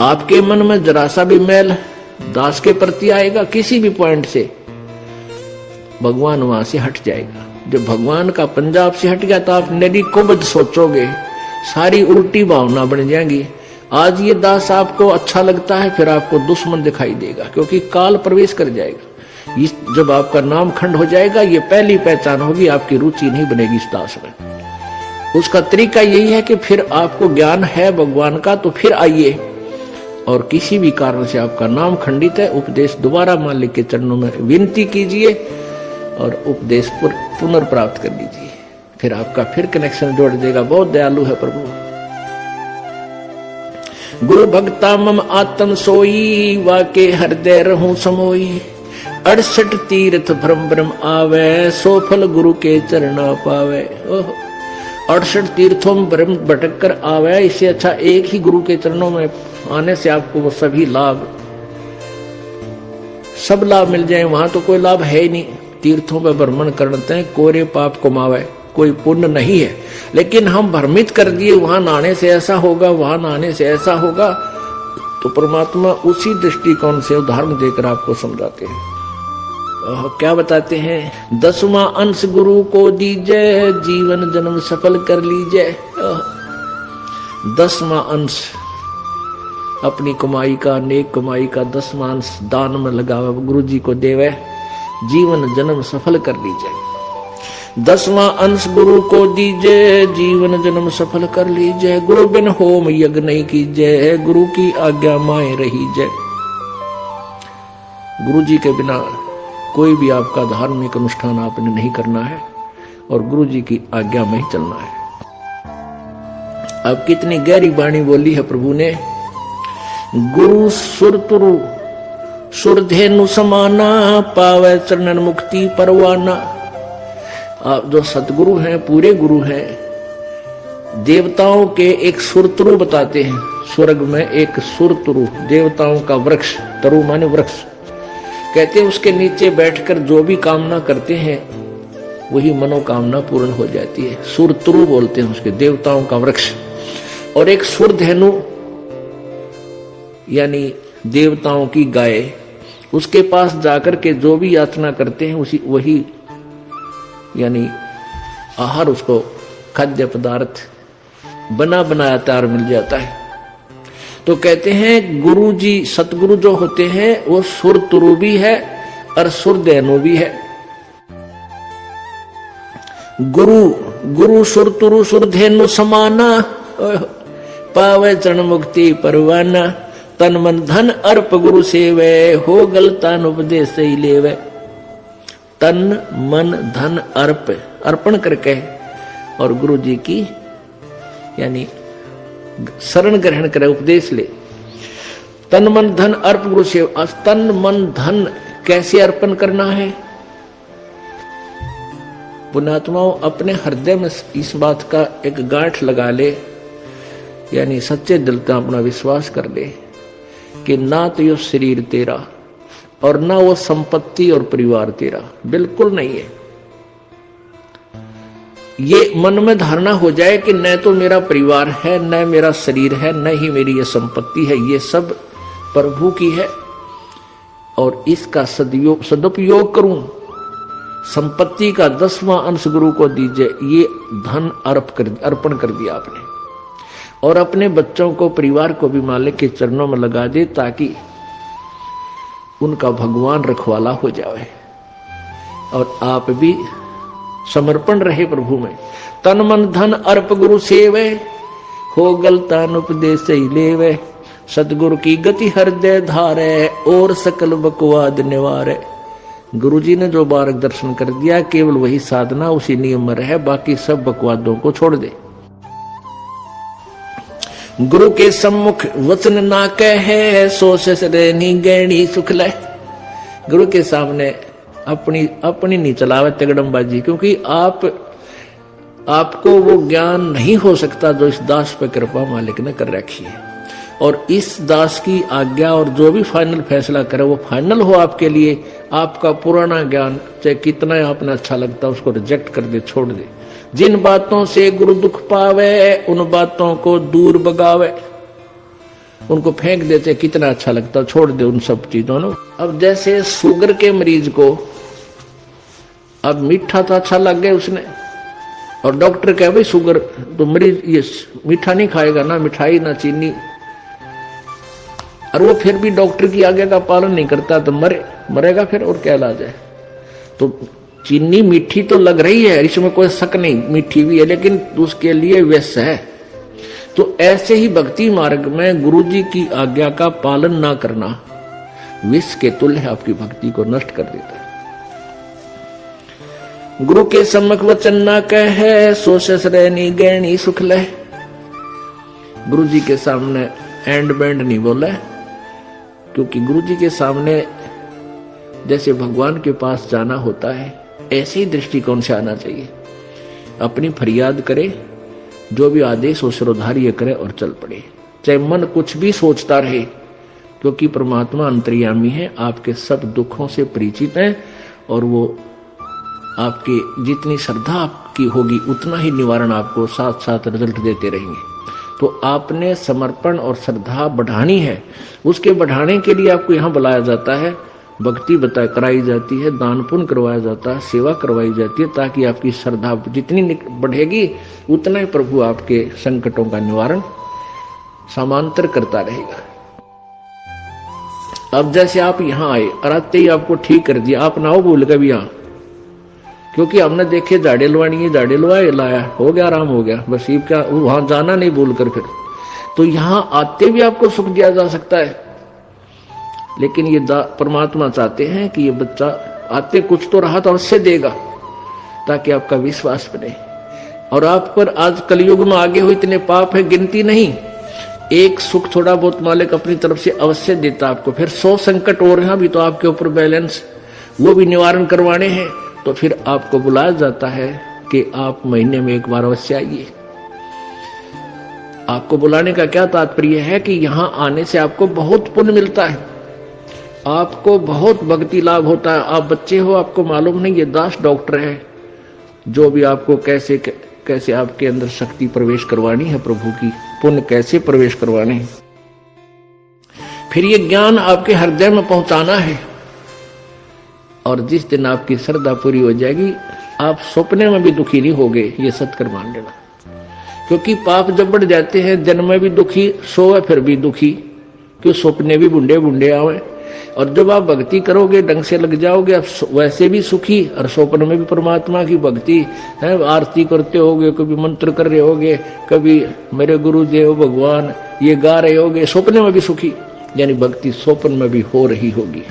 आपके मन में जरा सा भी मैल दास के प्रति आएगा किसी भी पॉइंट से, भगवान वहां से हट जाएगा। जब भगवान का पंजाब से हट गया तो आप नदी को बद सोचोगे, सारी उल्टी भावना बन जाएंगी। आज ये दास आपको अच्छा लगता है, फिर आपको दुश्मन दिखाई देगा, क्योंकि काल प्रवेश कर जाएगा। जब आपका नाम खंड हो जाएगा, ये पहली पहचान होगी, आपकी रुचि नहीं बनेगी इस दास में। उसका तरीका यही है कि फिर आपको ज्ञान है भगवान का तो फिर आइए, और किसी भी कारण से आपका नाम खंडित है, उपदेश दोबारा मालिक के चरणों में विनती कीजिए और उपदेश पुनर्प्राप्त कर लीजिए, फिर आपका फिर कनेक्शन जोड़ देगा। बहुत दयालु है प्रभु। गुरु भक्ता मम आत्म सोई, वाके हृदय रहूं समोई। 68 तीर्थ भ्रम भ्रम आवे, सो फल गुरु के चरणा पावे। 68 तीर्थों में भ्रम भटक कर आवे, इससे अच्छा एक ही गुरु के चरणों में आने से आपको वो सभी लाभ, सब लाभ मिल जाए। वहां तो कोई लाभ है ही नहीं। तीर्थों में भ्रमण करते हैं, कोरे पाप कमावे, कोई पुण्य नहीं है। लेकिन हम भ्रमित कर दिए, वहां नहाने से ऐसा होगा, वहां नहाने से ऐसा होगा, तो परमात्मा उसी दृष्टिकोण से उदाहरण देकर आपको समझाते हैं। क्या बताते हैं? 10वां अंश गुरु को दीजिए, जीवन जन्म सफल कर लीजिए। 10वां अंश अपनी कमाई का, नेक कमाई का 10वां अंश दान में लगावे, गुरु जी को देवे, जीवन जन्म सफल कर लीजिए। 10वां अंश गुरु को दीजिए, जीवन जन्म सफल कर लीजिए। गुरु बिन होम यज्ञ नहीं कीजिए, गुरु की आज्ञा माए रहीजे। गुरु जी के बिना कोई भी आपका धार्मिक अनुष्ठान आपने नहीं करना है, और गुरु जी की आज्ञा में ही चलना है। अब कितनी गहरी वाणी बोली है प्रभु ने। गुरु सुरतुरु सुरधेनु समाना, पावे चरणन मुक्ति परवाना। आप जो सतगुरु हैं, पूरे गुरु हैं, देवताओं के एक सुरतुरु बताते हैं। स्वर्ग में एक सुरतुरु, देवताओं का वृक्ष, तरु माने वृक्ष, कहते हैं उसके नीचे बैठकर जो भी कामना करते हैं वही मनोकामना पूर्ण हो जाती है। सुरतुरु बोलते हैं उसके, देवताओं का वृक्ष। और एक सुरधेनु यानी देवताओं की गाय, उसके पास जाकर के जो भी याचना करते हैं उसी वही यानी आहार, उसको खाद्य पदार्थ बना बनाया तैयार मिल जाता है। तो कहते हैं गुरु जी, सतगुरु जो होते हैं वो सुरतुरु भी है और सुरधेनु भी है। गुरु गुरु सुरतुरु सुरधेनु समाना, पावे चरण मुक्ति परवाना। तन मन धन अर्प गुरु सेवे, हो गलतान उपदेश ही लेवे। तन मन धन अर्प, अर्पण करके और गुरु जी की यानी शरण ग्रहण करे, उपदेश ले। तन मन धन अर्प गुरु सेवा। तन मन धन कैसे अर्पण करना है? पुण्यात्माओं, अपने हृदय में इस बात का एक गांठ लगा ले, यानी सच्चे दिल का अपना विश्वास कर ले कि ना तो ये शरीर तेरा और ना वो संपत्ति और परिवार तेरा, बिल्कुल नहीं है। ये मन में धारणा हो जाए कि न तो मेरा परिवार है, न मेरा शरीर है, न ही मेरी ये संपत्ति है, ये सब प्रभु की है और इसका सदुपयोग करूं। संपत्ति का 10वां अंश गुरु को दीजिए, ये धन अर्पण कर दिया आपने। और अपने बच्चों को, परिवार को भी मालिक के चरणों में लगा दे, ताकि उनका भगवान रखवाला हो जाए और आप भी समर्पण रहे प्रभु में। तन मन धन अर्प गुरु सेवे, हो गलतान उपदेश ही लेवे। सतगुरु की गति हृदय धारे, और सकल बकवाद निवारे। गुरु जी ने जो मार्गदर्शन कर दिया, केवल वही साधना, उसी नियम में रहे, बाकी सब बकवादों को छोड़ दे। गुरु के सम्मुख वचन ना कहे, सो ससरेनी गैणी सुख ले। गुरु के सामने अपनी नहीं चलावे तगड़मबाजी, क्योंकि आपको वो ज्ञान नहीं हो सकता जो इस दास पर कृपा मालिक ने कर रखी है। और इस दास की आज्ञा और जो भी फाइनल फैसला करे वो फाइनल हो आपके लिए। आपका पुराना ज्ञान चाहे कितना आपने अच्छा लगता उसको रिजेक्ट कर दे, छोड़ दे। जिन बातों से गुरु दुख पावे उन बातों को दूर भगावे। उनको फेंक देते, कितना अच्छा लगता, छोड़ दे उन सब चीजों को। अब जैसे शुगर के मरीज को अब मीठा तो अच्छा लग गया उसने, और डॉक्टर कहे भाई शुगर तो मरीज ये मीठा नहीं खाएगा, ना मिठाई ना चीनी, और वो फिर भी डॉक्टर की आज्ञा का पालन नहीं करता तो मरेगा फिर, और क्या इलाज है। तो चीनी मीठी तो लग रही है, इसमें कोई शक नहीं, मीठी भी है, लेकिन उसके लिए विष है। तो ऐसे ही भक्ति मार्ग में गुरुजी की आज्ञा का पालन ना करना विष के तुल्य आपकी भक्ति को नष्ट कर देता है। गुरु के सम्मुख वचन ना कहे, सो ससरैनी गैनी सुख ले। गुरु जी के सामने एंड बैंड नहीं बोला, क्योंकि गुरु जी के सामने जैसे भगवान के पास जाना होता है, ऐसे ही दृष्टिकोण से आना चाहिए। अपनी फरियाद करे, जो भी आदेश हो सिरोधार्य करे और चल पड़े, चाहे मन कुछ भी सोचता रहे, क्योंकि परमात्मा अंतर्यामी है, आपके सब दुखों से परिचित है, और वो आपके जितनी श्रद्धा आपकी होगी उतना ही निवारण आपको साथ साथ रिजल्ट देते रहेंगे। तो आपने समर्पण और श्रद्धा बढ़ानी है, उसके बढ़ाने के लिए आपको यहाँ बुलाया जाता है, भक्ति कराई जाती है, दान पुण्य करवाया जाता है, सेवा करवाई जाती है, ताकि आपकी श्रद्धा जितनी बढ़ेगी उतना ही प्रभु आपके संकटों का निवारण समांतर करता रहेगा। अब जैसे आप यहाँ आए और आते ही आपको ठीक कर दिया, आप ना हो भूल गए भी यहाँ, क्योंकि हमने देखे झाड़े लवानी है, झाड़े लवाए लाया, हो गया, आराम हो गया, बस ये क्या वहां जाना नहीं भूल कर फिर। तो यहाँ आते भी आपको सुख दिया जा सकता है, लेकिन ये परमात्मा चाहते हैं कि ये बच्चा आते कुछ तो राहत अवश्य देगा, ताकि आपका विश्वास बने। और आप पर आज कलयुग में आगे हो इतने पाप है, गिनती नहीं। एक सुख थोड़ा बहुत मालिक अपनी तरफ से अवश्य देता आपको, फिर 100 संकट और हैं भी तो आपके ऊपर बैलेंस, वो भी निवारण करवाने हैं। तो फिर आपको बुलाया जाता है कि आप महीने में एक बार अवश्य आइए। आपको बुलाने का क्या तात्पर्य है कि यहां आने से आपको बहुत पुण्य मिलता है, आपको बहुत भक्ति लाभ होता है। आप बच्चे हो, आपको मालूम नहीं, ये दास डॉक्टर है, जो भी आपको कैसे कैसे आपके अंदर शक्ति प्रवेश करवानी है, प्रभु की पुण्य कैसे प्रवेश करवाने हैं, फिर ये ज्ञान आपके हृदय में पहुंचाना है। और जिस दिन आपकी श्रद्धा पूरी हो जाएगी, आप सपने में भी दुखी नहीं होगे, ये सत्कर मान लेना। क्योंकि पाप जब बढ़ जाते हैं, दिन में भी दुखी, सोए फिर भी दुखी, क्यों सपने भी बुंडे बुंडे आवे। और जब आप भक्ति करोगे, ढंग से लग जाओगे, आप वैसे भी सुखी, और स्वप्न में भी परमात्मा की भक्ति है, आरती करते होगे, कभी मंत्र कर रहे होगे, कभी मेरे गुरुदेव भगवान ये गा रहे होगे, स्वप्न में भी सुखी, यानी भक्ति स्वप्न में भी हो रही होगी।